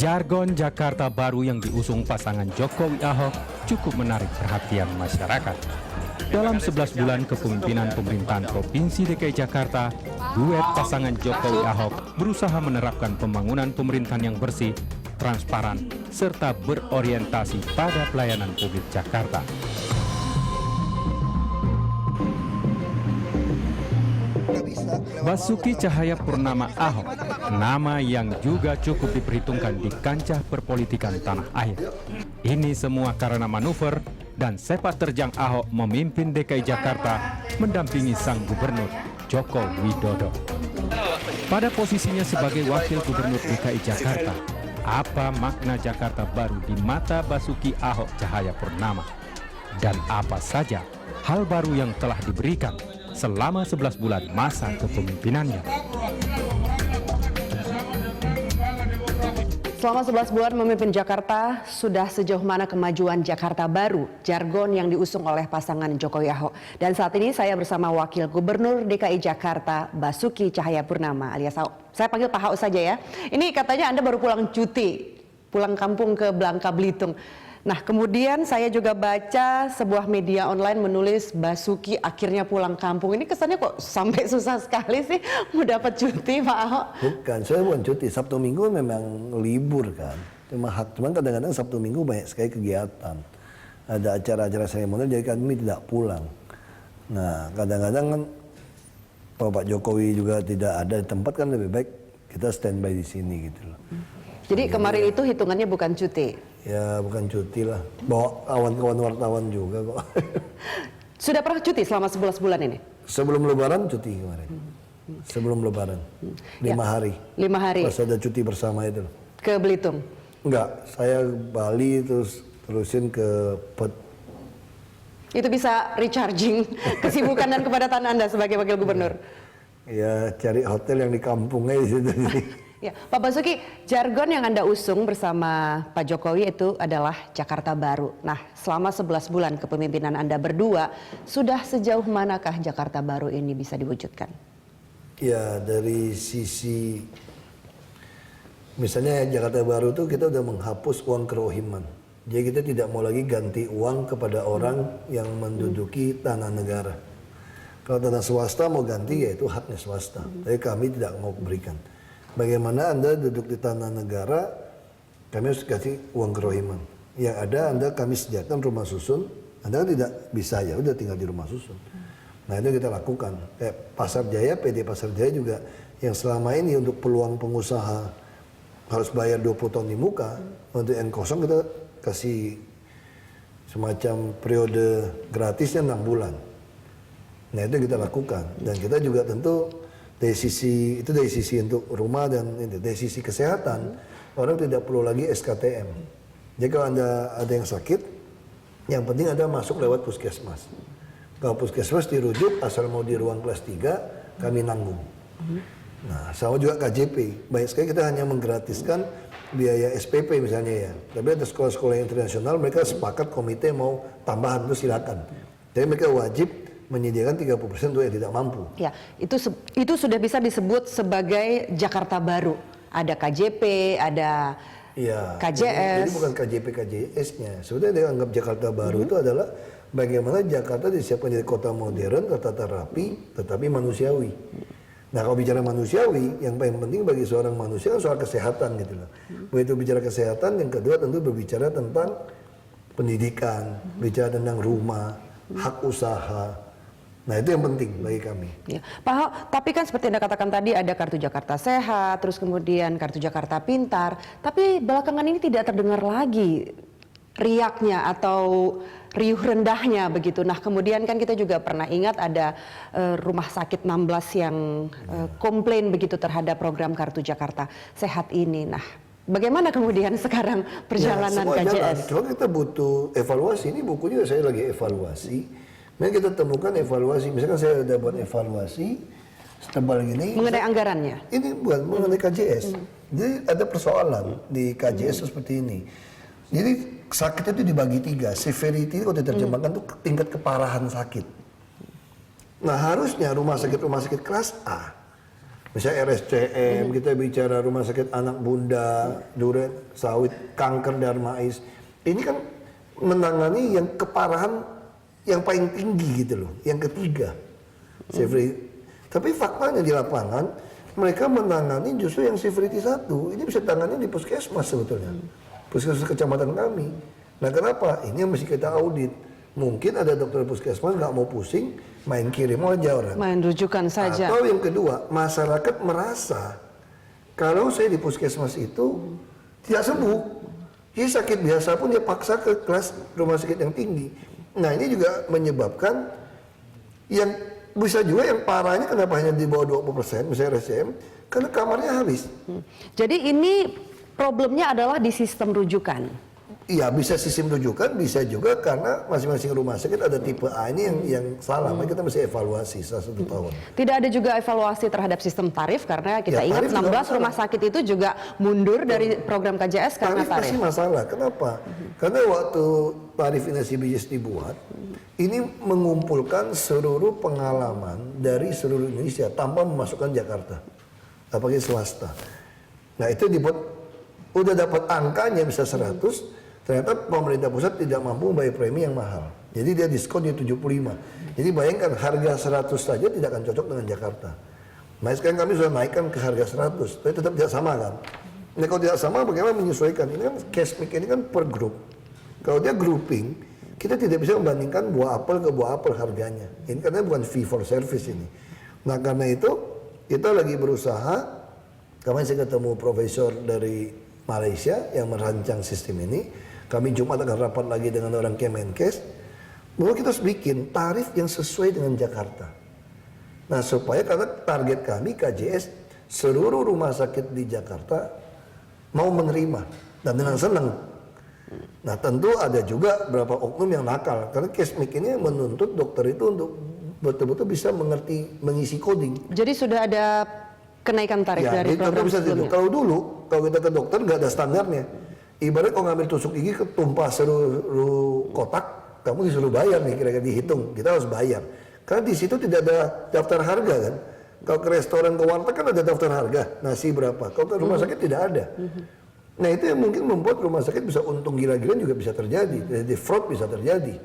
Jargon Jakarta Baru yang diusung pasangan Jokowi Ahok cukup menarik perhatian masyarakat. Dalam 11 bulan kepemimpinan pemerintahan Provinsi DKI Jakarta, duet pasangan Jokowi Ahok berusaha menerapkan pembangunan pemerintahan yang bersih, transparan, serta berorientasi pada pelayanan publik Jakarta. Basuki Cahayapurnama Ahok, nama yang juga cukup diperhitungkan di kancah perpolitikan tanah air. Ini semua karena manuver dan sepak terjang Ahok memimpin DKI Jakarta mendampingi sang gubernur Joko Widodo. Pada posisinya sebagai wakil gubernur DKI Jakarta, apa makna Jakarta Baru di mata Basuki Ahok Cahayapurnama? Dan apa saja hal baru yang telah diberikan selama 11 bulan masa kepemimpinannya? Selama 11 bulan memimpin Jakarta, sudah sejauh mana kemajuan Jakarta Baru, jargon yang diusung oleh pasangan Jokowi Ahok. Dan saat ini saya bersama Wakil Gubernur DKI Jakarta, Basuki Cahayapurnama alias Ahok. Saya panggil Pak Ahok saja ya. Ini katanya Anda baru pulang cuti, pulang kampung ke Bangka Belitung. Nah, kemudian saya juga baca sebuah media online menulis Basuki akhirnya pulang kampung. Ini kesannya kok sampai susah sekali sih mau dapat cuti, Pak Ahok? Bukan, saya bukan cuti. Sabtu Minggu memang libur kan. Cuman kadang-kadang Sabtu Minggu banyak sekali kegiatan. Ada acara-acara seremonial, jadi kami tidak pulang. Nah, kadang-kadang kan kalau Pak Jokowi juga tidak ada di tempat, kan lebih baik kita standby di sini gitu loh. Jadi kemarin itu hitungannya bukan cuti? Ya bukan cuti lah, bawa kawan-kawan wartawan juga kok. Sudah pernah cuti selama 11 bulan ini? Sebelum Lebaran cuti kemarin. Sebelum Lebaran, 5 hari. 5 hari? Pas ada cuti bersama itu. Ke Belitung? Enggak, saya Bali terusin ke Perth. Itu bisa recharging kesibukan dan kepadatan Anda sebagai Wakil Gubernur? Ya cari hotel yang di kampungnya di situ. Ya, Pak Basuki, jargon yang Anda usung bersama Pak Jokowi itu adalah Jakarta Baru. Nah, selama 11 bulan kepemimpinan Anda berdua, sudah sejauh manakah Jakarta Baru ini bisa diwujudkan? Ya, dari sisi, misalnya Jakarta Baru itu kita udah menghapus uang kerohiman. Jadi kita tidak mau lagi ganti uang kepada orang yang menduduki tanah negara. Kalau tanah swasta mau ganti, ya itu haknya swasta. Tapi kami tidak mau berikan. Bagaimana Anda duduk di tanah negara, kami harus kasih uang kerohiman. Yang ada Anda kami sediakan rumah susun, Anda tidak bisa ya udah tinggal di rumah susun. Nah itu kita lakukan. Kayak Pasar Jaya, PD Pasar Jaya juga yang selama ini untuk peluang pengusaha harus bayar 20 tahun di muka, untuk N0 kita kasih semacam periode gratisnya 6 bulan. Nah itu kita lakukan. Dan kita juga tentu dari sisi untuk rumah dan dari sisi kesehatan, orang tidak perlu lagi SKTM. Jadi kalau Anda ada yang sakit, yang penting Anda masuk lewat puskesmas. Kalau puskesmas dirujuk, asal mau di ruang kelas 3, kami nanggung. Nah, sama juga KJP. Banyak sekali kita hanya menggratiskan biaya SPP misalnya ya. Tapi ada sekolah-sekolah internasional, mereka sepakat komite mau tambahan, itu silakan. Jadi mereka wajib menyediakan 30% untuk yang tidak mampu. Ya, itu sudah bisa disebut sebagai Jakarta Baru. Ada KJP, ada ya, KJS. Jadi bukan KJP KJS-nya. Sebenarnya dia anggap Jakarta Baru itu adalah bagaimana Jakarta disiapkan jadi kota modern, tertata rapi, tetapi manusiawi. Nah kalau bicara manusiawi, yang paling penting bagi seorang manusia soal kesehatan gitu loh. Begitu bicara kesehatan, yang kedua tentu berbicara tentang pendidikan, bicara tentang rumah, hak usaha. Nah itu yang penting bagi kami. Ya. Pak Ahok, tapi kan seperti Anda katakan tadi ada Kartu Jakarta Sehat, terus kemudian Kartu Jakarta Pintar, tapi belakangan ini tidak terdengar lagi riaknya atau riuh rendahnya begitu. Nah kemudian kan kita juga pernah ingat ada rumah sakit 16 yang komplain begitu terhadap program Kartu Jakarta Sehat ini. Nah bagaimana kemudian sekarang perjalanan KJS? Cuma kita butuh evaluasi, ini bukunya saya lagi evaluasi. Nah kita temukan evaluasi, misalkan saya ada buat evaluasi setebal gini. Mengenai anggarannya? Ini bukan mengenai KJS. Jadi ada persoalan di KJS seperti ini. Jadi sakit itu dibagi 3, severity kalau diterjemahkan itu tingkat keparahan sakit. Nah harusnya rumah sakit kelas A Misalnya RSCM, kita bicara rumah sakit anak bunda, duren, sawit, kanker, darmais. Ini kan menangani yang keparahan yang paling tinggi gitu loh, yang ketiga. Tapi faktanya di lapangan, mereka menangani justru yang severity 1. Ini bisa tangani di puskesmas sebetulnya. Puskesmas kecamatan kami. Nah kenapa? Ini yang mesti kita audit. Mungkin ada dokter puskesmas nggak mau pusing, main kirim aja orang. Main rujukan saja. Atau yang kedua, masyarakat merasa kalau saya di puskesmas itu tidak sembuh, jadi sakit biasa pun dia paksa ke kelas rumah sakit yang tinggi. Nah ini juga menyebabkan yang bisa juga yang parahnya kenapa hanya di bawah 20%, misalnya RSCM, karena kamarnya habis. Jadi ini problemnya adalah di sistem rujukan. Iya, bisa sistem rujukan, bisa juga karena masing-masing rumah sakit ada tipe A ini yang salah. Makanya kita mesti evaluasi setelah 1 tahun. Tidak ada juga evaluasi terhadap sistem tarif karena kita Ya, ingat tarif 16 rumah sakit itu juga mundur dari program KJS karena Tarif tarif. masih masalah. Kenapa? Karena waktu tarif inasi BPJS dibuat, ini mengumpulkan seluruh pengalaman dari seluruh Indonesia tanpa memasukkan Jakarta, apalagi swasta. Nah itu dibuat, udah dapat angkanya bisa 100, ternyata pemerintah pusat tidak mampu membayar premi yang mahal. Jadi dia diskon di 75. Jadi bayangkan harga 100 saja tidak akan cocok dengan Jakarta. Nah sekarang kami sudah naikkan ke harga 100, tapi tetap tidak sama kan. Nah kalau tidak sama bagaimana menyesuaikan? Ini kan case mix ini kan per grup. Kalau dia grouping, kita tidak bisa membandingkan buah apel ke buah apel harganya. Ini karena bukan fee for service ini. Nah karena itu kita lagi berusaha. Kemarin saya ketemu profesor dari Malaysia yang merancang sistem ini. Kami Jumat akan rapat lagi dengan orang Kemenkes. Bahwa kita harus bikin tarif yang sesuai dengan Jakarta. Nah supaya karena target kami KJS seluruh rumah sakit di Jakarta mau menerima dan dengan senang. Nah tentu ada juga beberapa oknum yang nakal karena case mix ini menuntut dokter itu untuk betul-betul bisa mengerti mengisi coding. Jadi sudah ada kenaikan tarif Ya, dari program bisa sebelumnya. Kalau dulu kalau kita ke dokter nggak ada standarnya. Ibarat kalau ngambil tusuk gigi ketumpah seluruh kotak, kamu disuruh bayar nih kira-kira dihitung. Kita harus bayar. Karena di situ tidak ada daftar harga kan. Kalau ke restoran ke warteg kan ada daftar harga, nasi berapa. Kalau ke rumah sakit tidak ada. Nah itu yang mungkin membuat rumah sakit bisa untung gila-gilaan juga bisa terjadi. Jadi fraud bisa terjadi.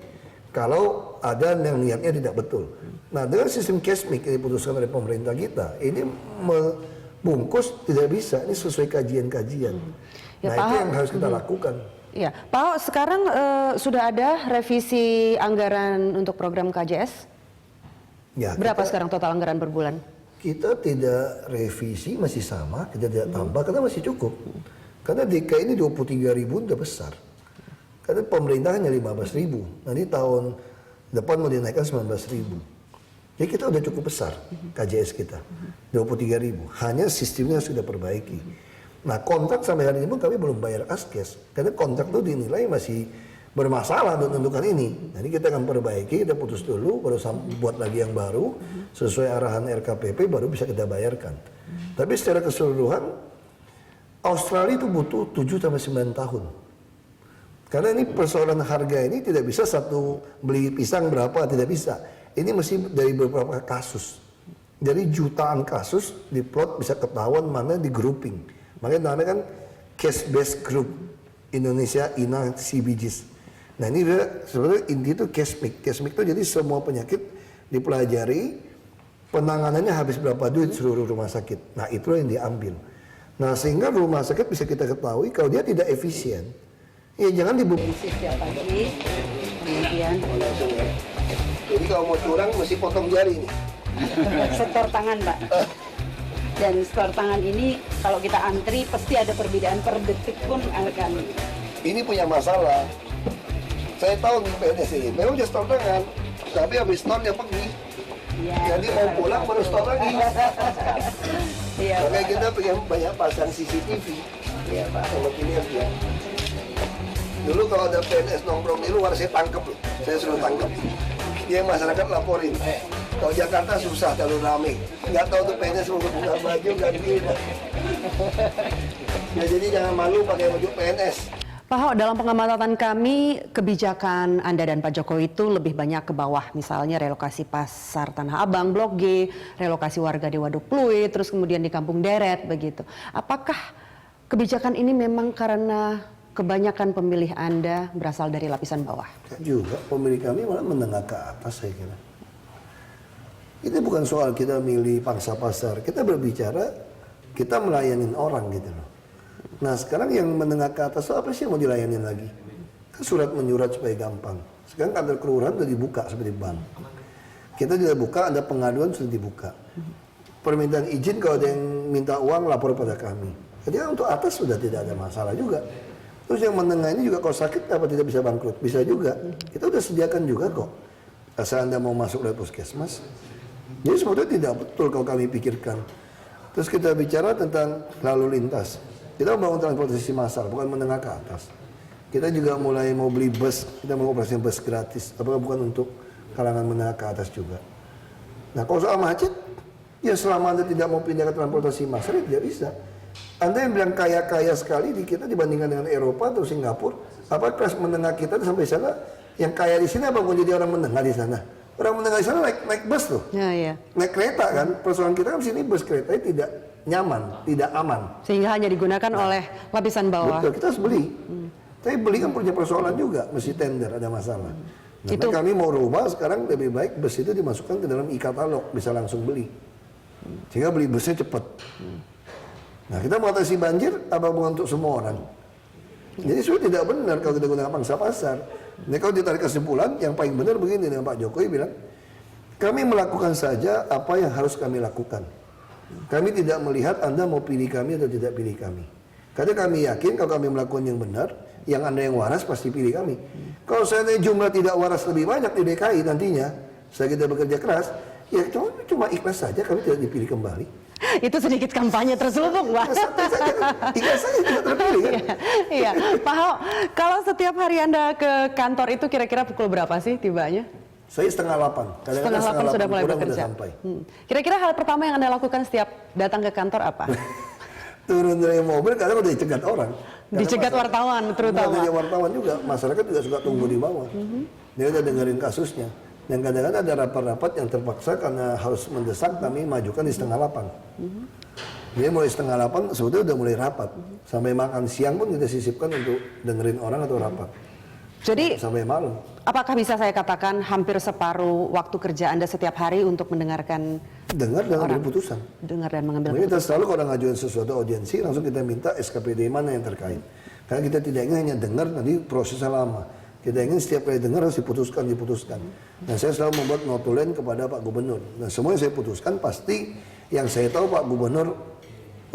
Kalau ada yang niatnya tidak betul. Nah dengan sistem case mix yang diputuskan oleh pemerintah kita, ini membungkus tidak bisa. Ini sesuai kajian-kajian. Ya, Nah Pak itu yang harus kita lakukan. Ya, Pak Ho, sekarang sudah ada revisi anggaran untuk program KJS? Ya, Berapa sekarang total anggaran per bulan? Kita tidak revisi, masih sama, kita tidak tambah karena masih cukup. Karena DKI ini 23.000 udah besar. Karena pemerintah hanya 15.000. Nanti tahun depan mau dinaikkan 19.000. Jadi kita udah cukup besar KJS kita. 23.000. Hanya sistemnya sudah perbaiki. Nah kontrak sampai hari ini pun kami belum bayar askes. Karena kontrak itu dinilai masih bermasalah untuk menentukan ini. Jadi kita akan perbaiki, kita putus dulu, baru buat lagi yang baru. Sesuai arahan RKPP baru bisa kita bayarkan. Tapi secara keseluruhan, Australia itu butuh 7-9 tahun. Karena ini persoalan harga ini tidak bisa satu beli pisang berapa, tidak bisa. Ini mesti dari beberapa kasus. Dari jutaan kasus diplot bisa ketahuan mana di grouping. Makanya namanya kan case based group Indonesia INA CBGs. Nah ini sebenarnya inti itu case mix. Case mix itu jadi semua penyakit dipelajari, penanganannya habis berapa duit seluruh rumah sakit. Nah itu yang diambil. Nah sehingga rumah sakit bisa kita ketahui kalau dia tidak efisien, ya jangan dibungkus Setiap pagi, kemudian Jadi kalau mau curang mesti potong jari nih. Setor tangan, Pak. Dan setor tangan ini kalau kita antri pasti ada perbedaan per detik pun akan. Ini punya masalah. Saya tahu nih PNS ini, memang dia setor tangan, tapi habis setor dia pergi. Ya, Jadi mau pulang baru setor lagi. Iya, Makanya kita pengen banyak pasang CCTV. Iya, Pak. Kalau dilihat ya. Dulu kalau ada PNS nongkrong di luar saya tangkep loh. Saya suruh tangkep. Dia masyarakat laporin. Kalau Jakarta susah terlalu rame. Nggak tahu tuh PNS mau buka baju ganti. Ya jadi jangan malu pakai baju PNS. Pak Ho, dalam pengamatan kami, kebijakan Anda dan Pak Jokowi itu lebih banyak ke bawah. Misalnya relokasi pasar Tanah Abang, Blok G, relokasi warga di Waduk Pluit, terus kemudian di Kampung Deret, begitu. Apakah kebijakan ini memang karena kebanyakan pemilih Anda berasal dari lapisan bawah? Juga pemilih kami malah menengah ke atas saya kira. Ini bukan soal kita milih pangsa pasar, kita berbicara, kita melayanin orang gitu loh. Nah sekarang yang menengah ke atas itu apa sih yang mau dilayanin lagi? Kan surat menyurat supaya gampang. Sekarang kantor kelurahan sudah dibuka seperti bank. Kita juga buka, ada pengaduan sudah dibuka. Permintaan izin kalau ada yang minta uang lapor pada kami. Jadi untuk atas sudah tidak ada masalah juga. Terus yang menengah ini juga kalau sakit apa tidak bisa bangkrut? Bisa juga. Kita sudah sediakan juga kok. Asal Anda mau masuk dari puskesmas. Jadi sebetulnya tidak betul kalau kami pikirkan. Terus kita bicara tentang lalu lintas. Kita membangun transportasi massal, bukan menengah ke atas. Kita juga mulai mau beli bus, kita mau operasi bus gratis. Apakah bukan untuk kalangan menengah ke atas juga? Nah kalau soal macet, ya selama Anda tidak mau pindah ke transportasi massal, ya tidak bisa. Anda yang bilang kaya-kaya sekali di kita dibandingkan dengan Eropa atau Singapura, apa kelas menengah kita sampai sana, yang kaya di sini apa mau jadi orang menengah di sana? Orang menengah di sana naik bus tuh, naik kereta kan. Persoalan kita kan di sini bus keretanya tidak nyaman, tidak aman. Sehingga hanya digunakan oleh lapisan bawah. Betul, kita harus beli. Tapi beli kan punya persoalan juga, mesti tender, ada masalah. Nah, Itu kami mau rubah sekarang lebih baik bus itu dimasukkan ke dalam e-katalog, bisa langsung beli. Sehingga beli busnya cepat. Nah kita mengatasi banjir, apa bukan untuk semua orang? Jadi sudah tidak benar kalau kita gunakan pangsa pasar. Ini kalau ditarik kesimpulan, yang paling benar begini dengan Pak Jokowi bilang, kami melakukan saja apa yang harus kami lakukan. Kami tidak melihat Anda mau pilih kami atau tidak pilih kami. Karena kami yakin kalau kami melakukan yang benar, yang Anda yang waras pasti pilih kami. Kalau seandainya jumlah tidak waras lebih banyak di DKI nantinya, saya kita bekerja keras, ya cuma ikhlas saja kami tidak dipilih kembali. itu sedikit kampanye terselubung, Pak. Ikhlas saja tidak terpilih kan? Iya, Pak Ho, kalau setiap hari Anda ke kantor itu kira-kira pukul berapa sih tibanya? Saya setengah 8. Setengah 8 sudah mulai bekerja. Kira-kira hal pertama yang Anda lakukan setiap datang ke kantor apa? Turun dari mobil kadang udah dicegat orang. Dicegat wartawan terutama. Bukan wartawan juga, masyarakat juga suka tunggu di bawah. Dia udah dengerin kasusnya. Dan kadang-kadang ada rapat-rapat yang terpaksa karena harus mendesak kami majukan di setengah 8. Dia mulai setengah 8 sebetulnya udah mulai rapat. Sampai makan siang pun kita sisipkan untuk dengerin orang atau rapat. Jadi sampai malam. Apakah bisa saya katakan hampir separuh waktu kerja Anda setiap hari untuk mendengarkan dengar dan mengambil putusan. Dengar dan mengambil putusan. Kita selalu kalau ngajuin sesuatu audiensi langsung kita minta SKPD mana yang terkait. Karena kita tidak ingin hanya dengar nanti prosesnya lama. Kita ingin setiap kali dengar harus diputuskan. Dan saya selalu membuat notulen kepada Pak Gubernur. Dan semua yang saya putuskan pasti yang saya tahu Pak Gubernur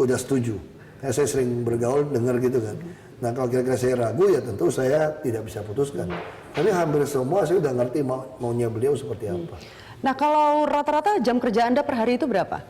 udah setuju. Karena saya sering bergaul dengar gitu kan. Nah kalau kira-kira saya ragu ya tentu saya tidak bisa putuskan. Tapi hampir semua saya udah ngerti maunya beliau seperti apa. Nah kalau rata-rata jam kerja Anda per hari itu berapa?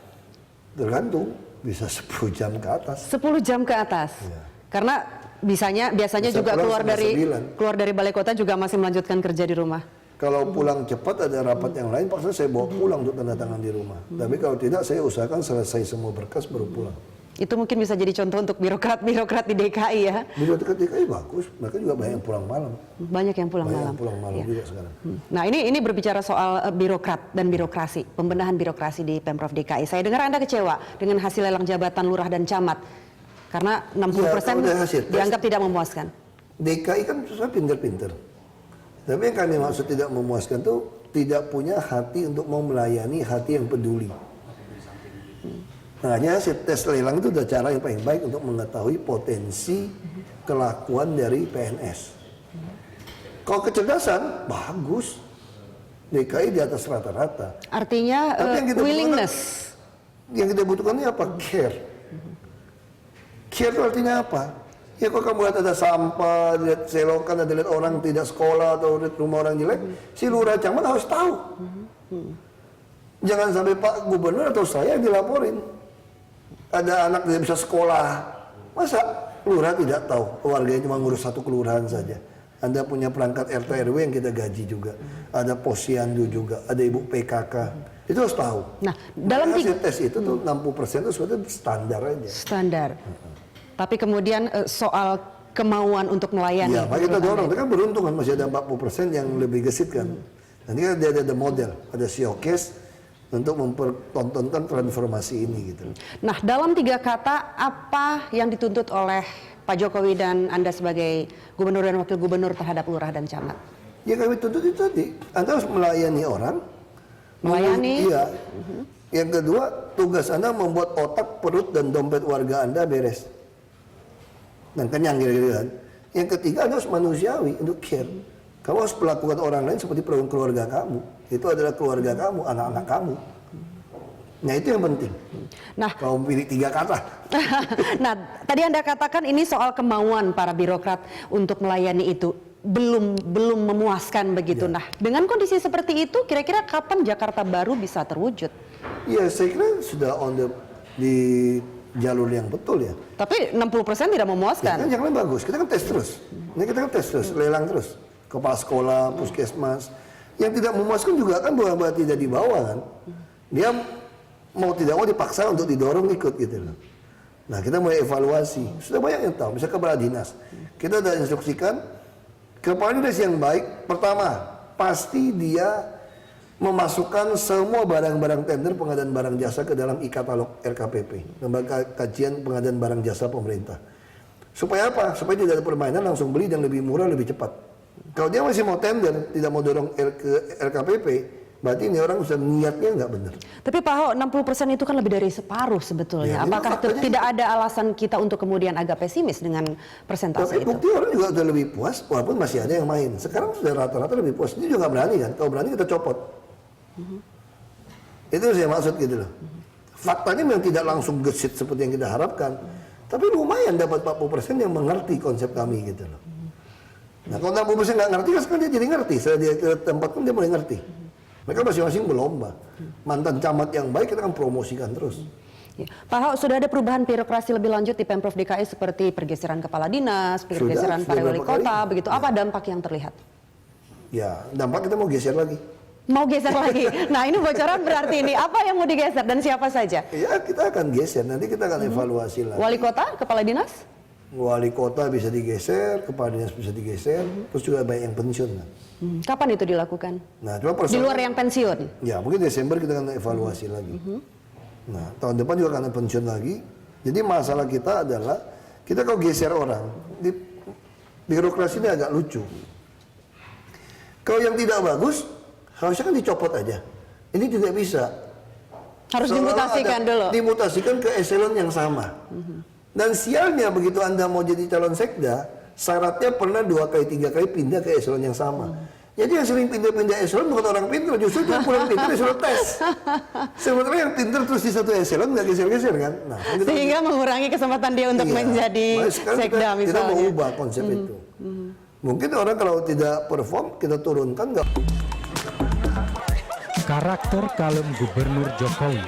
Tergantung, bisa 10 jam ke atas. 10 jam ke atas? Ya. Karena biasanya bisa juga keluar dari balai kota juga masih melanjutkan kerja di rumah. Kalau pulang cepat ada rapat yang lain, paksa saya bawa pulang untuk tanda tangan di rumah. Tapi kalau tidak saya usahakan selesai semua berkas baru pulang. Itu mungkin bisa jadi contoh untuk birokrat di DKI ya. Birokrat DKI bagus, mereka juga banyak yang pulang malam. Banyak yang pulang malam. Pulang malam ya. juga sekarang. Nah ini berbicara soal birokrat dan birokrasi, pembenahan birokrasi di Pemprov DKI. Saya dengar Anda kecewa dengan hasil lelang jabatan lurah dan camat. Karena 60% dianggap tidak memuaskan. DKI kan susah pinter-pinter. Tapi yang kami maksud tidak memuaskan itu tidak punya hati untuk mau melayani, hati yang peduli. Makanya tes lelang itu adalah cara yang paling baik untuk mengetahui potensi kelakuan dari PNS. Kalau kecerdasan, bagus. DKI di atas rata-rata. Artinya willingness. Yang kita butuhkan ini apa? Care. Care itu artinya apa? Ya kalau kamu lihat ada sampah, lihat selokan, ada lihat orang tidak sekolah atau lihat rumah orang jelek, si lurah camat harus tahu. Jangan sampai Pak Gubernur atau saya yang dilaporin. Ada anak tidak bisa sekolah, masa lurah tidak tahu? Warganya cuma ngurus satu kelurahan saja. Anda punya perangkat RT RW yang kita gaji juga, ada posyandu juga, ada ibu PKK, itu harus tahu. Nah, dalam hasil tes itu tuh 60% itu sudah standar aja. Standar. Tapi kemudian soal kemauan untuk melayani. Ya, makanya kita dorong. Itu kan beruntung kan masih ada 40% yang lebih gesit kan. Nanti kan ada model, ada showcase untuk mempertontonkan transformasi ini gitu. Nah, dalam 3 kata, apa yang dituntut oleh Pak Jokowi dan Anda sebagai gubernur dan wakil gubernur terhadap lurah dan camat? Ya kami tuntut itu tadi, Anda harus melayani orang. Melayani. Iya. Yang kedua, tugas Anda membuat otak, perut, dan dompet warga Anda beres. Dan kenyang gitu kan. Yang ketiga, Anda harus manusiawi untuk care. Kamu harus perlakukan orang lain seperti keluarga kamu. Itu adalah keluarga kamu, anak-anak kamu. Nah itu yang penting. Nah, kalau pilih 3 kata. nah, tadi Anda katakan ini soal kemauan para birokrat untuk melayani itu belum memuaskan begitu. Ya. Nah, dengan kondisi seperti itu, kira-kira kapan Jakarta Baru bisa terwujud? Iya, saya kira sudah di jalur yang betul ya. Tapi 60% tidak memuaskan. Ya, kan bagus. Kita kan tes terus. Ini kita kan tes terus, lelang terus. Kepala sekolah, puskesmas. Yang tidak memuaskan juga kan bukan berarti tidak dibawa kan. Dia mau tidak mau dipaksa untuk didorong ikut gitu loh. Nah kita mulai evaluasi. Sudah banyak yang tahu. Bisa kepala dinas. Kita sudah instruksikan kepala dinas yang baik. Pertama, pasti dia memasukkan semua barang-barang tender pengadaan barang jasa ke dalam e-katalog LKPP, Lembaga Kajian Pengadaan Barang Jasa Pemerintah. Supaya apa? Supaya tidak ada permainan, langsung beli dan lebih murah, lebih cepat. Kalau dia masih mau tender, tidak mau dorong ke LKPP, berarti ini orang sudah niatnya nggak benar. Tapi Pak Ahok, 60% itu kan lebih dari separuh sebetulnya. Ya, apakah tidak ada alasan kita untuk kemudian agak pesimis dengan persentase tapi itu? bukti orang juga sudah lebih puas, walaupun masih ada yang main. Sekarang sudah rata-rata lebih puas. Ini juga berani kan? Kalau berani kita copot. Itu saya maksud gitu loh. Faktanya memang tidak langsung gesit seperti yang kita harapkan. Tapi lumayan dapat 40% yang mengerti konsep kami gitu loh. Nah kalau 60% nggak ngerti, kan sekarang dia jadi ngerti. Setelah dia ke tempat pun dia mulai ngerti. Mereka masing-masing berlomba. Mantan camat yang baik kita akan promosikan terus. Ya. Pak Ahok, sudah ada perubahan birokrasi lebih lanjut di Pemprov DKI seperti pergeseran kepala dinas, pergeseran para wali kota, begitu. Apa dampak yang terlihat? Ya, dampak kita mau geser lagi. Mau geser lagi. Nah ini bocoran berarti ini apa yang mau digeser dan siapa saja? Ya kita akan geser, nanti kita akan evaluasi lagi. Wali kota, kepala dinas? Wali kota bisa digeser, kepala dinas bisa digeser, terus juga banyak yang pensiun kan. Kapan itu dilakukan? Nah, cuma Di luar yang pensiun? Ya, mungkin Desember kita akan evaluasi lagi. Nah, tahun depan juga akan pensiun lagi. Jadi masalah kita adalah, kita kalau geser orang, di birokrasi ini agak lucu. Kalau yang tidak bagus, harusnya kan dicopot aja. Ini tidak bisa. Harus dimutasikan dulu? Dimutasikan ke eselon yang sama. Dan sialnya begitu Anda mau jadi calon sekda, syaratnya pernah 2 kali 3 kali pindah ke eselon yang sama. Jadi yang sering pindah-pindah eselon bukan orang pintar, justru yang kurang pintar eselon tes. Sebenarnya yang pintar terus di satu eselon nggak geser-geser kan. Nah, sehingga mengurangi kesempatan dia untuk menjadi sekda misalnya. Kita mau ubah konsep itu. Mungkin orang kalau tidak perform, kita turunkan nggak. Karakter kalem Gubernur Jokowi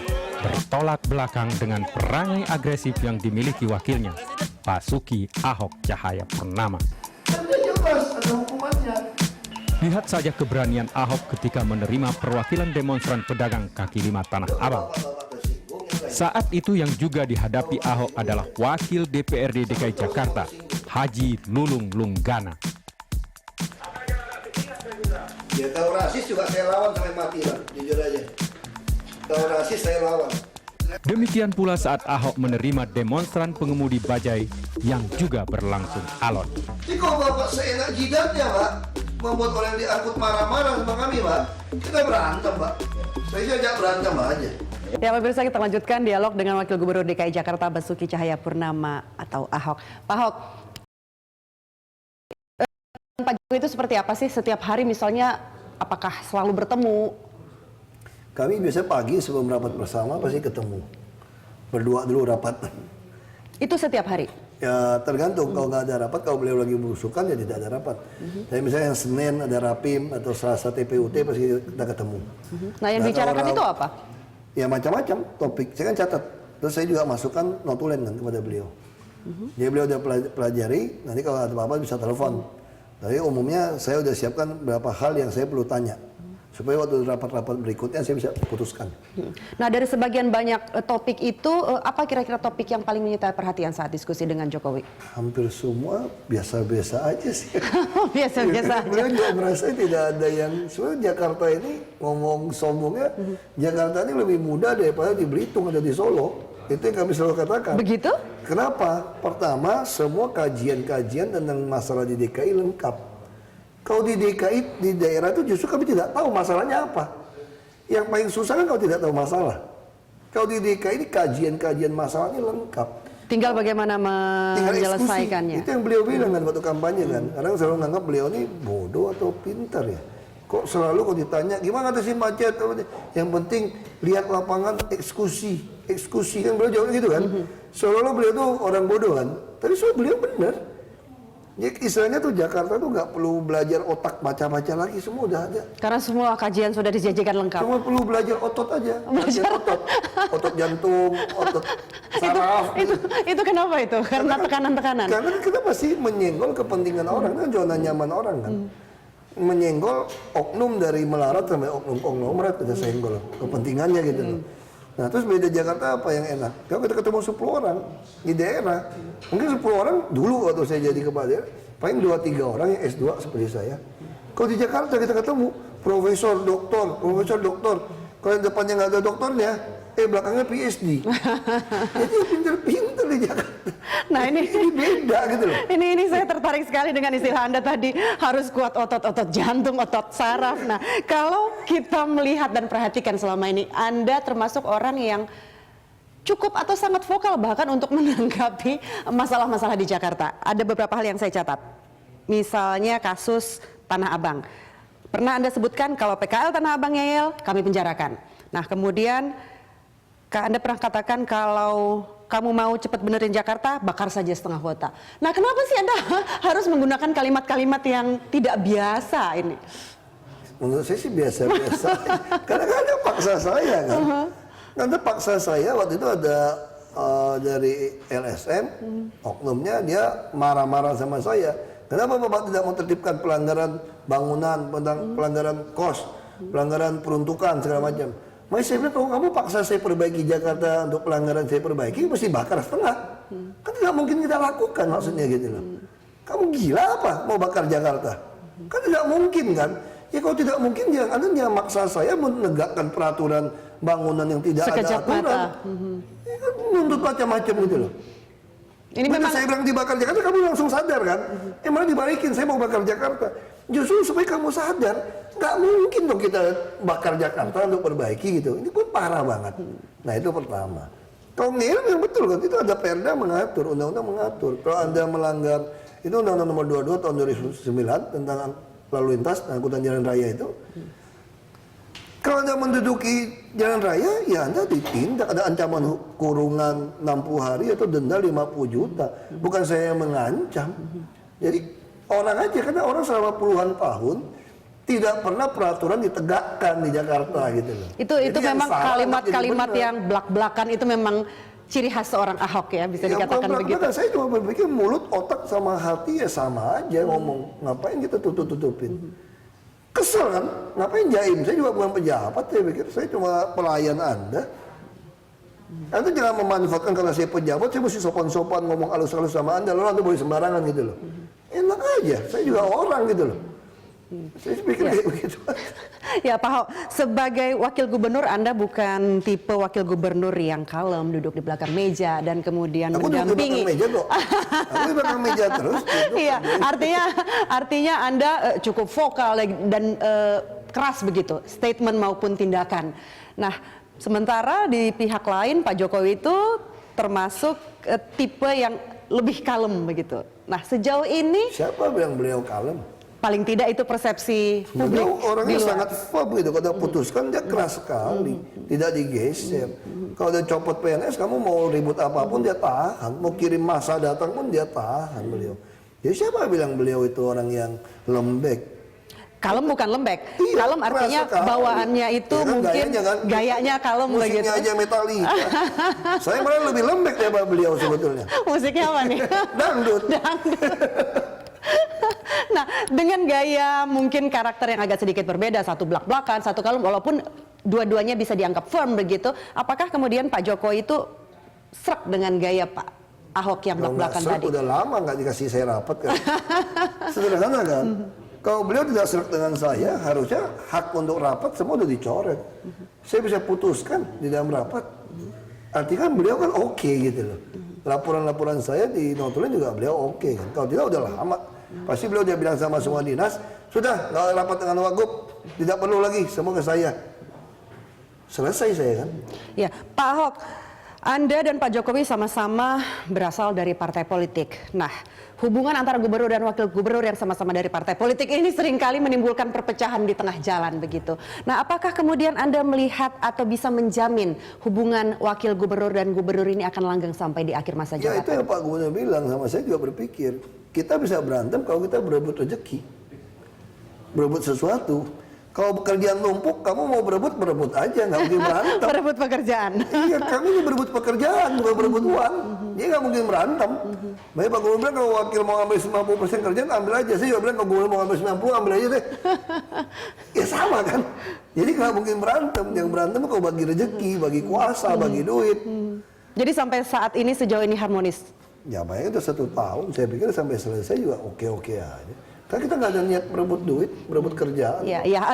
bertolak belakang dengan perangai agresif yang dimiliki wakilnya, Basuki Ahok Cahayapurnama. Lihat saja keberanian Ahok ketika menerima perwakilan demonstran pedagang kaki 5 Tanah Abang. Saat itu yang juga dihadapi Ahok adalah Wakil DPRD DKI Jakarta, Haji Lulung Lunggana. Ya kalau rasis juga saya lawan sampai mati lah, jujur aja. Kalau rasis saya lawan. Demikian pula saat Ahok menerima demonstran pengemudi bajai yang juga berlangsung alot. Jadi kalau Bapak seenak jidatnya Pak, membuat orang yang diangkut marah-marah sama kami Pak, kita berantem Pak. Saya ajak berantem aja. Ya pemirsa, kita lanjutkan dialog dengan Wakil Gubernur DKI Jakarta Basuki Cahayapurnama atau Ahok. Pak Ahok, Pak Jokowi itu seperti apa sih setiap hari misalnya, apakah selalu bertemu? Kami biasa pagi sebelum rapat bersama pasti ketemu. Berdua dulu rapat. Itu setiap hari? Ya tergantung, kalau nggak ada rapat, kalau beliau lagi berusukan ya tidak ada rapat. Tapi misalnya yang Senin ada Rapim atau Selasa TPUT pasti kita ketemu. Nah yang dibicarakan itu apa? Ya macam-macam topik, saya kan catat. Terus saya juga masukkan notulen kan kepada beliau. Jadi beliau udah pelajari, nanti kalau ada apa-apa bisa telepon. Tapi umumnya saya udah siapkan beberapa hal yang saya perlu tanya. supaya waktu rapat-rapat berikutnya saya bisa putuskan. Nah, dari sebagian banyak topik itu, apa kira-kira topik yang paling menyita perhatian saat diskusi dengan Jokowi? Hampir semua biasa-biasa aja sih. Biasa-biasa aja. Beliau juga merasa tidak ada yang, sebenarnya Jakarta ini ngomong sombongnya, Jakarta ini lebih mudah daripada di Belitung atau di Solo. Itu yang kami selalu katakan. Begitu? Kenapa? Pertama, semua kajian-kajian tentang masalah di DKI lengkap. Kalau di DKI, di daerah itu justru kami tidak tahu masalahnya apa. Yang paling susah kan kalau tidak tahu masalah. Kalau di DKI ini kajian-kajian masalahnya lengkap. Tinggal bagaimana menyelesaikannya. Itu yang beliau bilang kan waktu kampanye kan. Kadang selalu menganggap beliau ini bodoh atau pintar ya. Kok selalu kalau ditanya gimana atasi macet? Yang penting lihat lapangan eksekusi kan beliau jawabnya gitu kan. Seolah-olah beliau tuh orang bodoh kan. Tapi soal beliau benar. Ya, istilahnya tuh Jakarta tuh nggak perlu belajar otak baca-baca lagi, semua udah ada. Karena semua kajian sudah disajikan lengkap. Cuma perlu belajar otot aja, belajar otot jantung, otot saraf. Itu kenapa itu? Karena tekanan-tekanan. Karena kita pasti menyenggol kepentingan orang, kan zona nyaman orang kan. Menyenggol oknum dari melarat sampai oknum konglomerat kita senggol kepentingannya gitu loh. Nah terus beda Jakarta apa yang enak? Kalau kita ketemu 10 orang di daerah, mungkin 10 orang dulu waktu saya jadi kepala daerah, paling 2-3 orang yang S2 seperti saya. Kalau di Jakarta kita ketemu profesor, doktor. Kalau yang depannya nggak ada doktornya, belakangnya PhD. Jadi pinter-pinter di Jakarta. Nah ini beda gitu loh. Ini saya tertarik sekali dengan istilah Anda tadi, harus kuat otot jantung, otot saraf. Nah, kalau kita melihat dan perhatikan selama ini, Anda termasuk orang yang cukup atau sangat vokal bahkan untuk menanggapi masalah-masalah di Jakarta. Ada beberapa hal yang saya catat. Misalnya kasus Tanah Abang. Pernah Anda sebutkan kalau PKL Tanah Abang ngeyel, kami penjarakan. Nah, kemudian Anda pernah katakan kalau kamu mau cepat benerin Jakarta, bakar saja setengah kota. Nah, kenapa sih Anda harus menggunakan kalimat-kalimat yang tidak biasa ini? Menurut saya sih biasa-biasa. Karena Anda paksa saya kan. Anda paksa saya, waktu itu ada dari LSM, oknumnya dia marah-marah sama saya. Kenapa Bapak tidak menertibkan pelanggaran bangunan, pelanggaran kos, pelanggaran peruntukan, segala macam. Makanya saya bilang, kalau kamu paksa saya perbaiki Jakarta untuk pelanggaran saya perbaiki, mesti bakar setengah. Kan tidak mungkin kita lakukan maksudnya gitu loh. Kamu gila apa mau bakar Jakarta? Kan tidak mungkin kan? Ya kalau tidak mungkin, Anda jangan maksa saya menegakkan peraturan bangunan yang tidak sekejap ada aturan. Ya kan nuntut macam-macam gitu loh. Ini memang saya bilang dibakar Jakarta, kamu langsung sadar kan? Malah dibalikin, saya mau bakar Jakarta. Justru supaya kamu sadar, nggak mungkin dong kita bakar Jakarta untuk perbaiki gitu. Ini pun parah banget. Nah itu pertama. Kalau ngeyel yang betul kan, itu ada perda mengatur, undang-undang mengatur. Kalau Anda melanggar, itu Undang-Undang Nomor 22 tahun 2009 tentang lalu lintas, angkutan jalan raya itu. Kalau Anda menduduki jalan raya, ya Anda ditindak. Ada ancaman kurungan 60 hari atau denda 50 juta. Bukan saya yang mengancam. Jadi orang aja, karena orang selama puluhan tahun tidak pernah peraturan ditegakkan di Jakarta gitu loh. Itu memang kalimat-kalimat yang belak-belakan itu memang ciri khas seorang Ahok ya, bisa dikatakan begitu. Saya cuma berpikir mulut, otak sama hati ya sama aja ngomong. Ngapain kita tutup-tutupin? Kesel kan? Ngapain jaim? Saya juga bukan pejabat, saya pikir. Saya cuma pelayan Anda. Anda jangan memanfaatkan karena saya pejabat, saya mesti sopan-sopan ngomong halus-halus sama Anda, lalu Anda boleh sembarangan gitu loh. Enak aja, saya juga orang gitu loh. Saya pikir kayak begitu. Ya Pak Ahok, sebagai wakil gubernur Anda bukan tipe wakil gubernur yang kalem, duduk di belakang meja dan kemudian mendampingi. Aku duduk di belakang meja kok. Aku di belakang meja terus. Iya, artinya Anda cukup vokal dan keras begitu, statement maupun tindakan. Nah, sementara di pihak lain Pak Jokowi itu termasuk tipe yang lebih kalem begitu. Nah, sejauh ini siapa bilang beliau kalem? Paling tidak itu persepsi publik. Beliau orangnya sangat firm gitu. Kalau dia putuskan dia keras sekali, tidak digeser. Kalau dia copot PNS, kamu mau ribut apapun dia tahan. Mau kirim massa datang pun dia tahan beliau. Jadi siapa bilang beliau itu orang yang lembek? Kalem bukan lembek. Iya, kalem artinya bawaannya itu ya kan, mungkin gayanya kalem begitu. Musiknya aja Metallica. Saya malah lebih lembek daripada beliau sebetulnya. Musiknya apa nih? Dangdut. Nah, dengan gaya mungkin karakter yang agak sedikit berbeda, satu belak-belakan, satu kalem, walaupun dua-duanya bisa dianggap firm begitu, apakah kemudian Pak Jokowi itu srek dengan gaya Pak Ahok yang belak-belakan tadi? Udah lama nggak dikasih saya rapat kan. Sederhana kan. Kalau beliau tidak srek dengan saya, harusnya hak untuk rapat semua udah dicoret. Saya bisa putuskan di dalam rapat. Artinya kan beliau kan oke gitu loh. Laporan-laporan saya di notulin juga beliau oke kan. Kalau tidak udah lama. Pasti beliau dia bilang sama semua dinas, sudah nggak rapat dengan Wagub, tidak perlu lagi, semua ke saya. Selesai saya kan. Ya, Pak Ahok, Anda dan Pak Jokowi sama-sama berasal dari partai politik. Nah, hubungan antara gubernur dan wakil gubernur yang sama-sama dari partai politik ini seringkali menimbulkan perpecahan di tengah jalan begitu. Nah, apakah kemudian Anda melihat atau bisa menjamin hubungan wakil gubernur dan gubernur ini akan langgeng sampai di akhir masa Ya itu jabatan? yang Pak Gubernur bilang, sama saya juga berpikir, kita bisa berantem kalau kita berebut rezeki, berebut sesuatu. Kalau pekerjaan numpuk, kamu mau berebut aja, nggak mungkin berantem. Berebut pekerjaan. Iya, kami ini berebut pekerjaan, bukan berebut uang. Dia nggak mungkin berantem. Makanya Pak Gubernur bilang kalau wakil mau ambil 50% kerjaan, ambil aja. Saya juga bilang kalau Gubernur mau ambil 90, ambil aja deh. Ya sama kan. Jadi nggak mungkin berantem. Yang berantem kalau bagi rezeki, bagi kuasa, bagi duit. Jadi sampai saat ini sejauh ini harmonis? Ya bayangin udah 1 tahun, saya pikir sampai selesai juga oke-oke aja. Kan kita nggak ada niat berebut duit, berebut kerjaan. Ya, ya.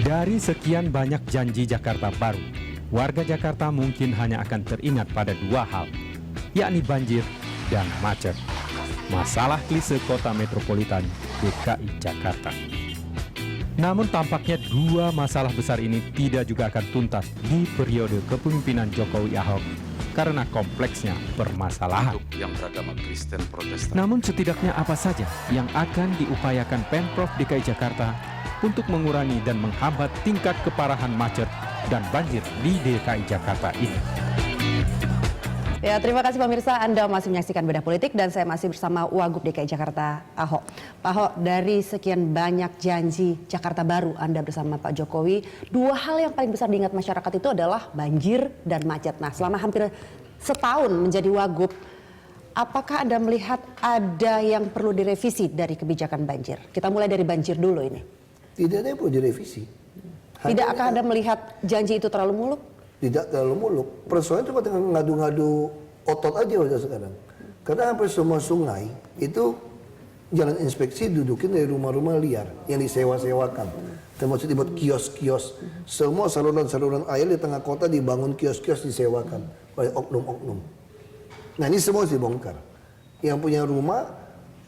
Dari sekian banyak janji Jakarta baru, warga Jakarta mungkin hanya akan teringat pada 2 hal, yakni banjir dan macet. Masalah klise kota metropolitan DKI Jakarta. Namun tampaknya 2 masalah besar ini tidak juga akan tuntas di periode kepemimpinan Jokowi Ahok karena kompleksnya permasalahan. Yang beragama Kristen Protestan. Namun setidaknya apa saja yang akan diupayakan Pemprov DKI Jakarta untuk mengurangi dan menghambat tingkat keparahan macet dan banjir di DKI Jakarta ini? Ya, terima kasih pemirsa, Anda masih menyaksikan Bedah Politik dan saya masih bersama Wagub DKI Jakarta Ahok. Pak Ahok, dari sekian banyak janji Jakarta baru Anda bersama Pak Jokowi, 2 hal yang paling besar diingat masyarakat itu adalah banjir dan macet. Nah, selama hampir setahun menjadi Wagub, apakah Anda melihat ada yang perlu direvisi dari kebijakan banjir? Kita mulai dari banjir dulu ini. Tidak ada yang perlu direvisi. Tidakkah Anda melihat janji itu terlalu muluk? Tidak terlalu muluk. Persoalan cuma tinggal ngadu-ngadu otot aja udah sekarang. Karena hampir semua sungai itu jalan inspeksi dudukin dari rumah-rumah liar yang disewa-sewakan. Termasuk dibuat kios-kios. Semua saluran-saluran air di tengah kota dibangun kios-kios disewakan oleh oknum-oknum. Nah ini semua harus dibongkar. Yang punya rumah,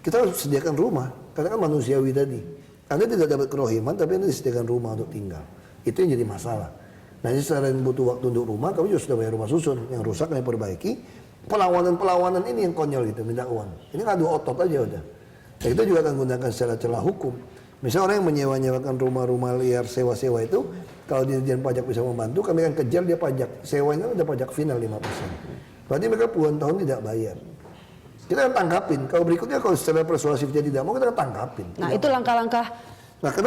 kita harus sediakan rumah. Karena kan manusiawi tadi. Anda tidak dapat kerohiman tapi Anda disediakan rumah untuk tinggal. Itu yang jadi masalah. Nah ini selain butuh waktu untuk rumah, kami juga sudah bayar rumah susun. Yang rusak kami perbaiki. Perlawanan ini yang konyol gitu, minta uang. Ini ngadu otot aja udah. Nah kita juga akan gunakan secara celah hukum. Misalnya orang yang menyewa-nyewakan rumah-rumah liar sewa-sewa itu, kalau Dirjen Pajak bisa membantu, kami akan kejar dia pajak. Sewanya ada pajak final 5%. Berarti mereka puluhan tahun tidak bayar. Kita akan tangkapin. Kalau berikutnya kalau secara persuasif dia tidak mau, kita akan tangkapin. Nah, itu langkah-langkah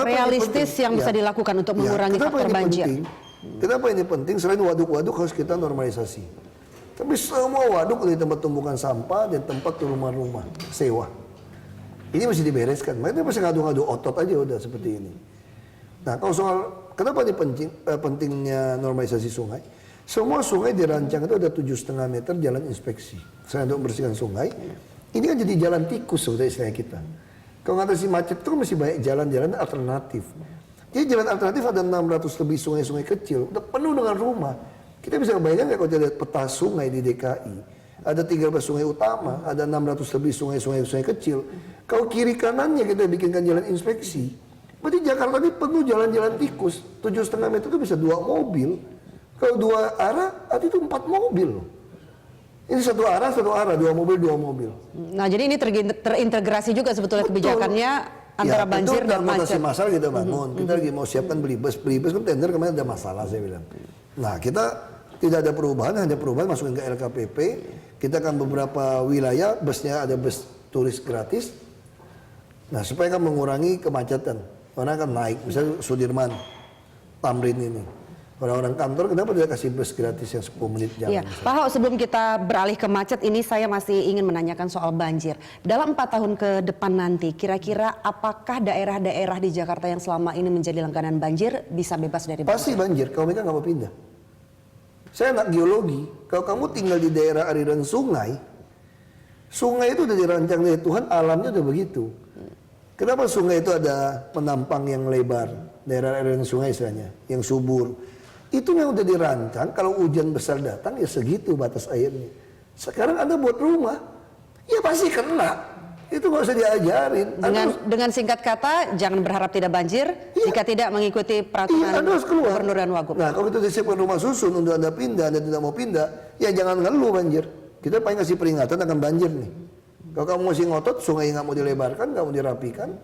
realistis yang bisa dilakukan untuk mengurangi faktor banjir. Kenapa ini penting? Selain waduk-waduk harus kita normalisasi. Tapi semua waduk di tempat tumpukan sampah dan tempat rumah-rumah sewa. Ini mesti dibereskan. Makanya pasti ngadu-ngadu otot aja udah seperti ini. Nah kalau soal kenapa ini pentingnya normalisasi sungai? Semua sungai dirancang itu ada 7,5 meter jalan inspeksi. Selain untuk membersihkan sungai, ini kan jadi jalan tikus sebetulnya istilah kita. Kalau ngatasi macet itu masih banyak jalan-jalan alternatif. Jadi jalan alternatif ada 600 lebih sungai-sungai kecil, udah penuh dengan rumah. Kita bisa bayangkan kalau kita lihat peta sungai di DKI, ada 13 sungai utama, ada 600 lebih sungai-sungai kecil. Kalau kiri kanannya kita bikinkan jalan inspeksi, berarti Jakarta ini penuh jalan-jalan tikus, 7,5 meter itu bisa 2 mobil. Kalau 2 arah, arti itu 4 mobil. Ini 1 arah, 2 mobil, 2 mobil. Nah jadi ini terintegrasi juga sebetulnya kebijakannya antara banjir dan macet. Masalah kita bangun, kita lagi mau siapkan beli bus kan tender kemarin ada masalah saya bilang. Nah kita tidak ada perubahan, hanya perubahan masukin ke LKPP. Kita akan beberapa wilayah busnya ada bus turis gratis. Nah supaya kan mengurangi kemacetan, karena akan naik, misalnya Sudirman, Tamrin ini. Orang-orang kantor kenapa tidak kasih bus gratis yang 10 menit jalan? Iya, Pak Ahok, sebelum kita beralih ke macet ini, saya masih ingin menanyakan soal banjir. Dalam 4 tahun ke depan nanti, kira-kira apakah daerah-daerah di Jakarta yang selama ini menjadi langganan banjir bisa bebas dari banjir? Pasti banjir, kalau mereka nggak mau pindah. Saya anak geologi, kalau kamu tinggal di daerah aliran sungai, sungai itu udah dirancang dari Tuhan, alamnya udah begitu. Kenapa sungai itu ada penampang yang lebar, daerah aliran sungai istilahnya, yang subur. Itu yang udah dirancang, kalau hujan besar datang ya segitu batas airnya. Sekarang Anda buat rumah, ya pasti kena. Itu nggak usah diajarin. Dengan singkat kata, jangan berharap tidak banjir jika tidak mengikuti peraturan Anda harus keluar. Gubernur dan Wagub. Nah, kalau itu disiapkan rumah susun untuk Anda pindah, Anda tidak mau pindah, ya jangan ngeluh banjir. Kita paling kasih peringatan akan banjir nih. Kalau kamu masih ngotot, sungai nggak mau dilebarkan, nggak mau dirapikan,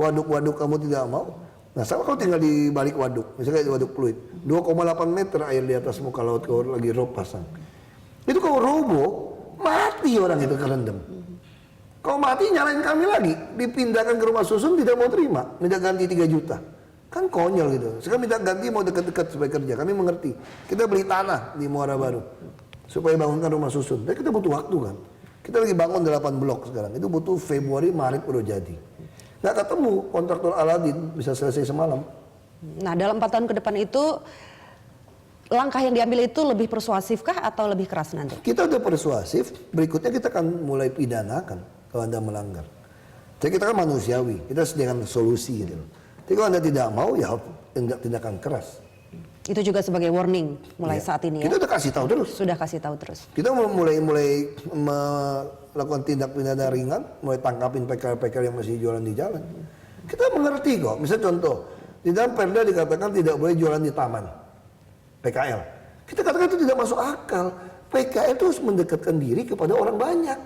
waduk-waduk kamu tidak mau. Nah, sama kalau tinggal di balik waduk, misalnya di waduk Pluit, 2,8 meter air di atas muka laut kalau lagi rob pasang. Itu kalau roboh, mati orang itu kerendam. Kalau mati nyalain kami lagi, dipindahkan ke rumah susun tidak mau terima, minta ganti 3 juta. Kan konyol gitu. Sekarang minta ganti mau dekat-dekat supaya kerja, kami mengerti. Kita beli tanah di Muara Baru, supaya bangunkan rumah susun. Tapi kita butuh waktu kan. Kita lagi bangun 8 blok sekarang, itu butuh Februari, Maret udah jadi. Nggak ketemu kontraktor Aladin bisa selesai semalam. Nah, dalam 4 tahun ke depan itu langkah yang diambil itu lebih persuasifkah atau lebih keras nanti? Kita udah persuasif, berikutnya kita akan mulai pidanakan kalau Anda melanggar. Jadi kita kan manusiawi, kita sediakan solusi gitu. Jadi kalau Anda tidak mau ya tindakan keras. Itu juga sebagai warning mulai saat ini ya? Kita udah kasih tahu terus. Sudah kasih tahu terus. Kita mulai melakukan tindak pidana ringan, mulai tangkapin PKL-PKL yang masih jualan di jalan. Kita mengerti kok. Misalnya contoh, di dalam Perda dikatakan tidak boleh jualan di taman. PKL. Kita katakan itu tidak masuk akal. PKL itu harus mendekatkan diri kepada orang banyak.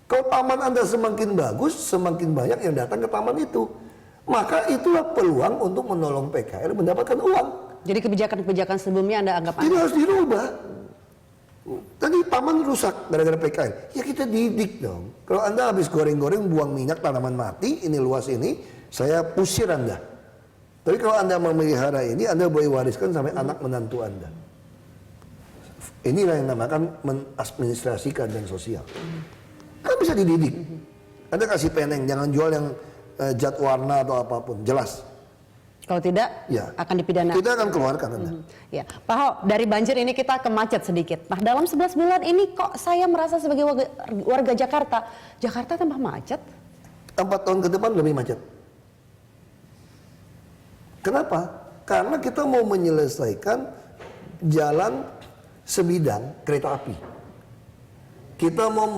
Kalau taman Anda semakin bagus, semakin banyak yang datang ke taman itu. Maka itulah peluang untuk menolong PKL mendapatkan uang. Jadi kebijakan-kebijakan sebelumnya Anda anggap Ini aneh? harus dirubah. Tadi taman rusak gara-gara PKL. Ya kita didik dong. Kalau Anda habis goreng-goreng buang minyak tanaman mati, ini luas ini, saya usir Anda. Tapi kalau Anda memelihara ini, Anda boleh wariskan sampai anak menantu Anda. Inilah yang namakan menadministrasi keadilan sosial. Kan bisa dididik. Anda kasih peneng, jangan jual yang cat warna atau apapun, jelas. Kalau tidak, Ya. akan dipidana. Kita akan keluarkan Anda. Ya, Pak Ahok, dari banjir ini kita ke macet sedikit. Nah, dalam 11 bulan ini kok saya merasa sebagai warga Jakarta, Jakarta tambah macet? 4 tahun ke depan lebih macet. Kenapa? Karena kita mau menyelesaikan jalan sebidang kereta api. Kita mau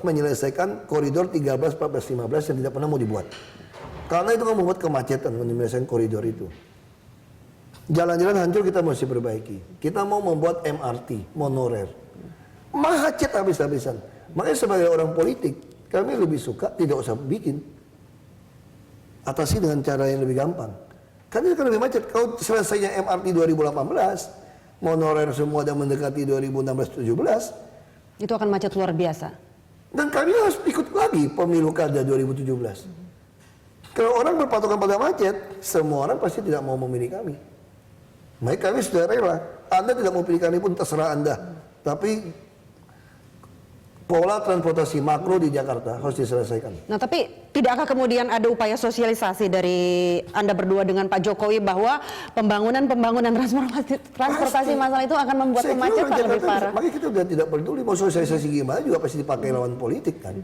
menyelesaikan koridor 13, 14, 15 yang tidak pernah mau dibuat. Karena itu kan membuat kemacetan menyelesaikan koridor itu. Jalan-jalan hancur kita mesti perbaiki. Kita mau membuat MRT, monorail. Macet habis-habisan. Makanya sebagai orang politik, kami lebih suka tidak usah bikin. Atasi dengan cara yang lebih gampang. Karena itu kan lebih macet. Kalau selesainya MRT 2018, monorail semua dan mendekati 2016-17, Itu akan macet luar biasa. dan kami harus ikut lagi pemilu kada 2017. Kalau orang berpatokan pada macet, semua orang pasti tidak mau memilih kami. Baik, kami sudah rela. Anda tidak mau pilih kami pun terserah Anda. Tapi pola transportasi makro di Jakarta harus diselesaikan. Nah, tapi tidakkah kemudian ada upaya sosialisasi dari Anda berdua dengan Pak Jokowi bahwa pembangunan transportasi massal itu akan membuat Saya kira orang kemacetan lebih Jakarta, parah? makanya kita sudah tidak peduli mau sosialisasi gimana juga pasti dipakai lawan politik kan.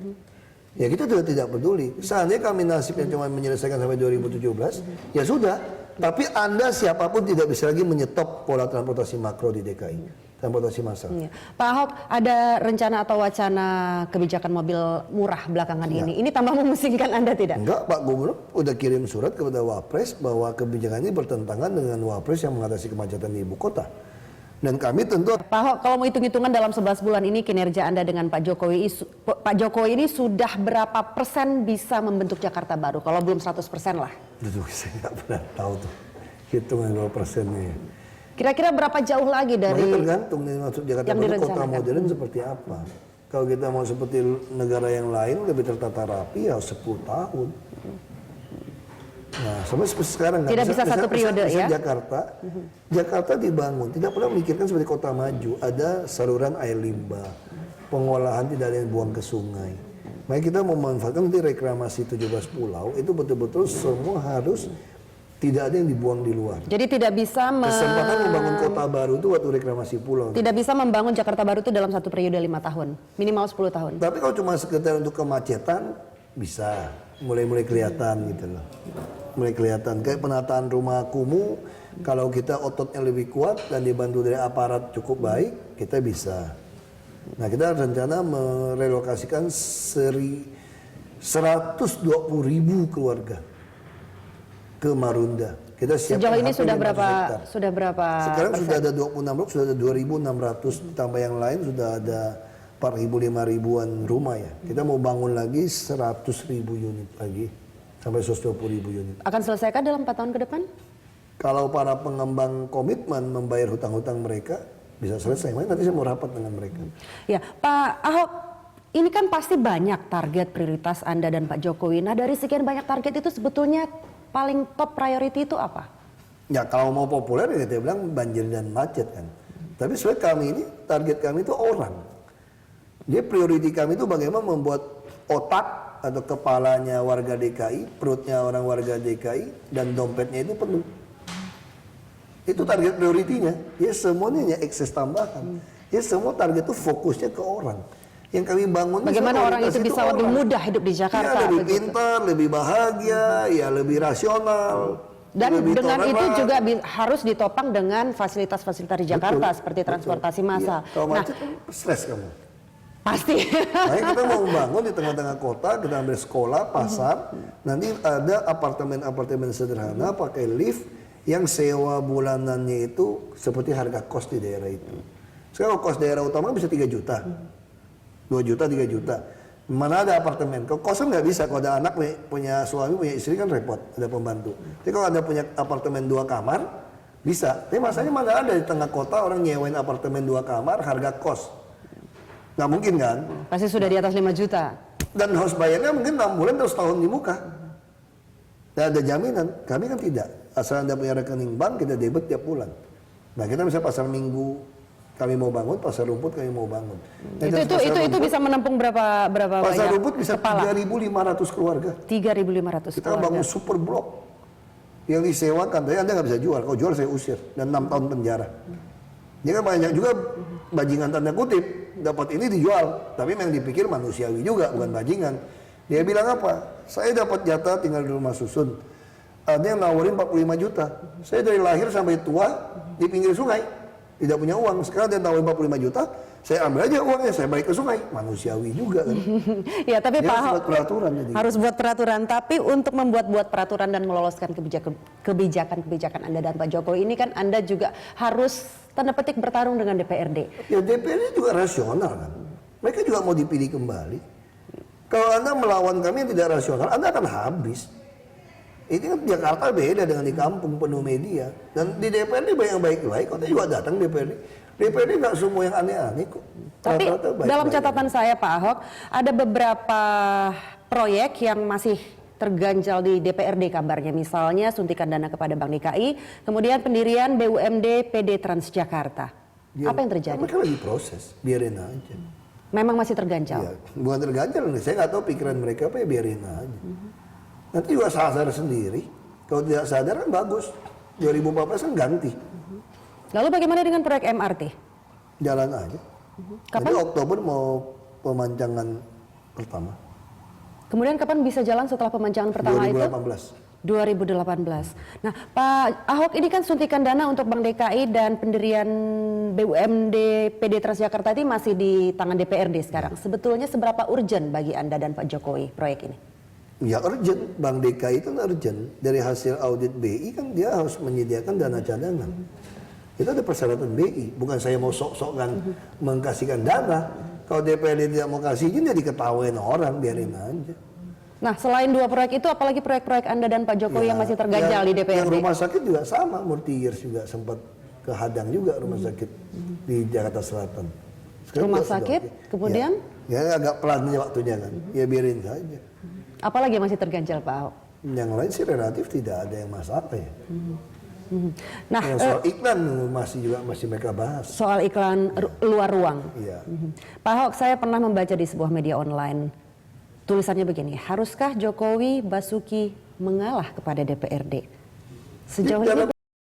Ya kita sudah tidak peduli. Seandainya kami nasibnya cuma menyelesaikan sampai 2017, ya sudah. Tapi Anda siapapun tidak bisa lagi menyetop pola transportasi makro di DKI, transportasi massal. Iya. Pak Ahok, ada rencana atau wacana kebijakan mobil murah belakangan ini. Ini tambah memusingkan Anda tidak? Enggak, Pak Gubernur udah kirim surat kepada Wapres bahwa kebijakan ini bertentangan dengan Wapres yang mengatasi kemacetan di ibu kota. Dan kami tentu Pak Ahok, kalau mau hitung-hitungan dalam 11 bulan ini kinerja Anda dengan Pak Jokowi ini sudah berapa persen bisa membentuk Jakarta baru? Kalau belum 100% lah. Aduh, saya nggak pernah tahu tuh hitungan berapa persennya. Kira-kira berapa jauh lagi dari Makanya tergantung nih maksud Jakarta yang baru kota direncanakan. modern seperti apa. Kalau kita mau seperti negara yang lain lebih tertata rapi ya 10 tahun. Nah, sampai seperti sekarang nggak Tidak bisa satu periode ya? Jakarta dibangun, tidak pernah memikirkan seperti kota maju. Ada saluran air limbah, pengolahan tidak ada yang buang ke sungai. Makanya kita memanfaatkan nanti reklamasi 17 pulau, itu betul-betul semua harus tidak ada yang dibuang di luar. Jadi tidak bisa Kesempatan membangun kota baru itu waktu reklamasi pulau. tidak bisa membangun Jakarta Baru itu dalam satu periode 5 tahun, minimal 10 tahun. Tapi kalau cuma sekedar untuk kemacetan, bisa. Mulai kelihatan gitu loh. Mulai kelihatan. Kayak penataan rumah kumuh, kalau kita ototnya lebih kuat dan dibantu dari aparat cukup baik, kita bisa. Nah, kita rencana merelokasikan 120.000 keluarga ke Marunda. Kita siapkan Sejauh ini hampir sudah 500 berapa hektar. persen? Sekarang sudah ada 26 blok, sudah ada 2.600, tambah yang lain sudah ada 4.000-5.000-an rumah ya. Kita mau bangun lagi 100.000 unit lagi, sampai 120.000 unit. Akan selesaikan dalam 4 tahun ke depan? Kalau para pengembang komitmen membayar hutang-hutang mereka, bisa selesai. Makanya nanti saya mau rapat dengan mereka. Ya, Pak Ahok, ini kan pasti banyak target prioritas Anda dan Pak Jokowi. Nah, dari sekian banyak target itu sebetulnya paling top priority itu apa? Ya kalau mau populer ya kita bilang banjir dan macet kan. Tapi sebenarnya kami ini, target kami itu orang. Jadi priority kami itu bagaimana membuat otak atau kepalanya warga DKI, perutnya orang warga DKI, dan dompetnya itu penuh. Itu target prioritinya. Ya semuanya hanya ekses tambahan. Ya semua target itu fokusnya ke orang. Yang kami bangun Bagaimana orang itu bisa lebih mudah hidup di Jakarta? Ya, lebih begitu. pintar, lebih bahagia, ya lebih rasional. Dan lebih dengan itu toleran. juga harus ditopang dengan fasilitas-fasilitas di Jakarta seperti transportasi massal. Iya. Kalau macet kan stres kamu. Pasti. Makanya kita mau membangun di tengah-tengah kota, kita ambil sekolah, pasar, nanti ada apartemen-apartemen sederhana pakai lift yang sewa bulanannya itu seperti harga kos di daerah itu. Sekarang kos daerah utama bisa 3 juta. 2 juta, 3 juta. Mana ada apartemen? Kalau kosan nggak bisa. Kalau ada anak, punya suami, punya istri kan repot. Ada pembantu. Tapi kalau ada punya apartemen 2 kamar, bisa. Tapi masalahnya mana ada di tengah kota orang nyewain apartemen 2 kamar, harga kos. Nggak mungkin kan? Pasti sudah di atas 5 juta. Dan harus bayarnya mungkin 6 bulan atau setahun di muka. Dan ada jaminan. Kami kan tidak. Asal Anda punya rekening bank, kita debit tiap bulan. Nah kita bisa pasar minggu, kami mau bangun, pasar rumput kami mau bangun. Itu bisa menampung berapa pasar banyak rumput bisa kepala? 3.500 keluarga. 3.500 Kita bangun super blok yang disewakan, tapi Anda nggak bisa jual. Kalau jual saya usir dan 6 tahun penjara. Dia kan banyak juga bajingan tanda kutip, dapat ini dijual, tapi yang dipikir manusiawi juga, bukan bajingan. Dia bilang apa? Saya dapat jatah tinggal di rumah susun. Ada yang nawarin 45 juta. Saya dari lahir sampai tua di pinggir sungai. Tidak punya uang. Sekarang dia nawarin 45 juta. Saya ambil aja uangnya, saya balik ke sungai. Manusiawi juga kan. Ya, tapi Dia Pak harus Ahok buat peraturan jadi. harus buat peraturan. Tapi untuk membuat peraturan dan meloloskan kebijakan Anda dan Pak Jokowi ini kan Anda juga harus tanda petik bertarung dengan DPRD. Ya DPRD juga rasional kan. Mereka juga mau dipilih kembali. Kalau Anda melawan kami yang tidak rasional, Anda akan habis. Ini kan Jakarta beda dengan di kampung penuh media. Dan di DPRD banyak yang baik-baik, kok juga datang DPRD. DPRD nggak semua yang aneh-aneh kok. Tapi Rata-rata baik-baik. dalam catatan saya Pak Ahok, ada beberapa proyek yang masih terganjal di DPRD kabarnya. Misalnya suntikan dana kepada Bank DKI, kemudian pendirian BUMD PD Transjakarta. Apa yang terjadi? Mereka lagi proses, biarin aja. Memang masih terganjal? Ya, bukan terganjal, saya nggak tahu pikiran mereka apa ya, biarin aja. Nanti juga sadar sendiri. Kalau tidak sadar kan bagus. 2014 kan ganti. Lalu bagaimana dengan proyek MRT? Jalan aja. Kapan? Nanti Oktober mau pemancangan pertama. Kemudian kapan bisa jalan setelah pemancangan pertama 2018. itu? 2018. Nah, Pak Ahok ini kan suntikan dana untuk Bank DKI dan pendirian BUMD PD Transjakarta ini masih di tangan DPRD sekarang. Sebetulnya seberapa urgent bagi Anda dan Pak Jokowi proyek ini? Ya urgent, Bank DKI itu urgent. Dari hasil audit BI kan dia harus menyediakan dana cadangan. Itu ada persyaratan BI, bukan saya mau sok-sokan mengkasihkan dana. Kalau DPRD tidak mau kasih izin, ya diketawain orang, biarin aja. Nah, selain 2 proyek itu, apalagi proyek-proyek Anda dan Pak Jokowi yang masih terganjal di DPRD? Yang rumah sakit juga sama, Murti Years juga sempat kehadang juga rumah sakit di Jakarta Selatan. Sekarang Rumah juga sudah sakit, oke. kemudian? Ya agak pelan waktunya kan, ya biarin saja. Apalagi yang masih terganjal Pak Ahok? Yang lain sih relatif tidak ada yang masalah ya. Nah, Yang soal iklan masih mereka bahas. soal iklan luar ruang. Iya. Pak Ahok, saya pernah membaca di sebuah media online, tulisannya begini, haruskah Jokowi Basuki mengalah kepada DPRD? Sejauh ini